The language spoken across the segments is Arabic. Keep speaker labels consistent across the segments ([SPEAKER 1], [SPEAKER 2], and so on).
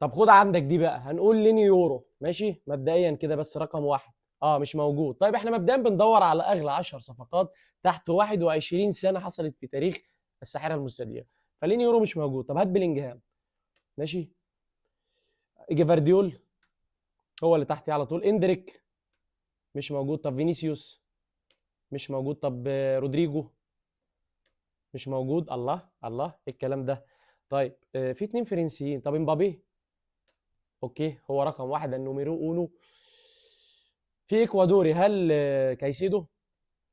[SPEAKER 1] طب خد عندك دي بقى، هنقول ليني يورو ماشي مبدئيا كده، بس رقم واحد مش موجود. طيب احنا مبدئيا بندور على اغلى 10 صفقات تحت 21 سنه حصلت في تاريخ الساحره المستديره، فليني يورو مش موجود. طب هات بلينجهام ماشي، جيفارديول هو اللي تحتي على طول، اندريك مش موجود. طب فينيسيوس مش موجود. طب رودريجو مش موجود. الله الله إيه الكلام ده. طيب في اتنين فرنسيين. طب امبابي اوكي هو رقم واحد النوميرو اونو. في اكوادوري، هل كايسيدو؟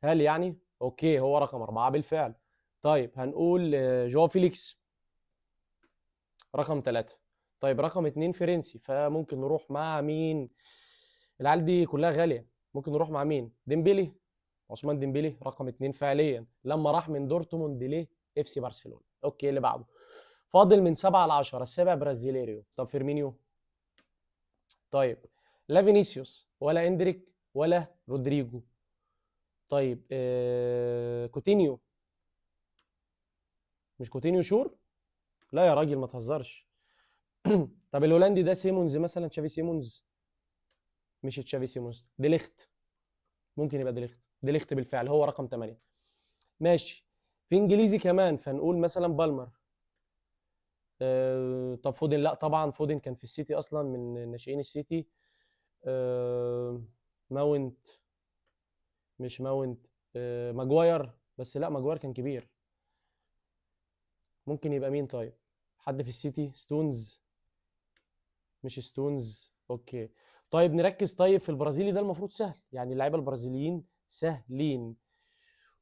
[SPEAKER 1] هل يعني اوكي هو رقم اربعه بالفعل. طيب هنقول جواو فيليكس رقم ثلاثة. طيب رقم اتنين فرنسي، فممكن نروح مع مين؟ العيال دي كلها غالية. ممكن نروح مع مين؟ ديمبلي. عثمان ديمبلي رقم اتنين فعليا لما راح من دورتموند ليه اف سي برشلونة. اوكي اللي بعده. فاضل من 7 ل 10، السابع برازيليريو. طب فيرمينيو. طيب لا فينيسيوس ولا اندريك ولا رودريجو. طيب كوتينيو. مش كوتينيو شور؟ لا يا راجل ما تهزرش. طب الهولندي ده سيمونز مثلا، تشافي سيمونز. مش تشافي سيمونز، ديليخت. ممكن يبقى ديليخت. ديليخت بالفعل هو رقم 8. ماشي. في انجليزي كمان فنقول مثلا بالمر. طب فودن، لا طبعا فودن كان في السيتي اصلا من ناشئين السيتي. أه ماونت. مش ماونت. ماجواير، بس لا ماجواير كان كبير. ممكن يبقى مين طيب؟ حد في السيتي. ستونز. مش ستونز اوكي. طيب نركز. طيب في البرازيلي ده المفروض سهل، يعني اللعيبه البرازيليين سهلين،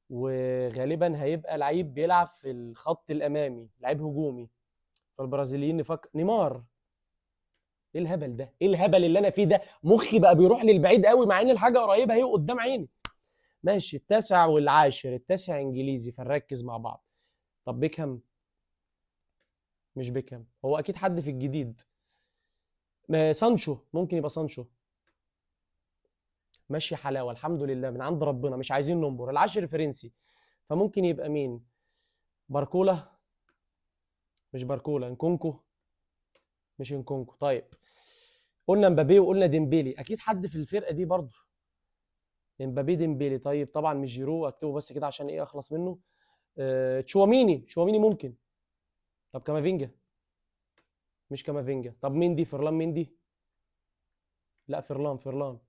[SPEAKER 1] وغالبا هيبقى لعيب بيلعب في الخط الامامي، لعيب هجومي. فالبرازيليين نفكر نيمار. ايه الهبل ده؟ ايه الهبل اللي انا فيه ده؟ مخي بقى بيروح للبعيد قوي مع ان الحاجه قريبه اهي قدام عيني. ماشي التاسع والعاشر. التاسع انجليزي فنركز مع بعض. طب بيكهام. مش بيكهام، هو اكيد حد في الجديد. سانشو، ممكن يبقى سانشو. ماشي حلاوه الحمد لله من عند ربنا، مش عايزين ننبر. العاشر فرنسي، فممكن يبقى مين؟ باركولا. مش باركولا. نكونكو. مش نكونكو. طيب قلنا مبابي وقلنا ديمبيلي، اكيد حد في الفرقه دي برضه. مبابي ديمبيلي. طيب طبعا مش جيرو، اكتبه بس كده عشان ايه اخلص منه. تشواميني. تشواميني ممكن. طب كامافينجا. مش كامافينجا. طب مندي، فرلان مندي. لا فرلان. فرلان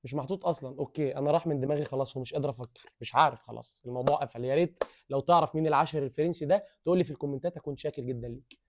[SPEAKER 1] مش محطوط اصلا. اوكي انا راح من دماغي خلاص ومش قادر افكر، مش عارف خلاص الموضوع قفل. يا ريت لو تعرف مين العاشر الفرنسي ده تقول لي في الكومنتات، اكون شاكر جدا ليك.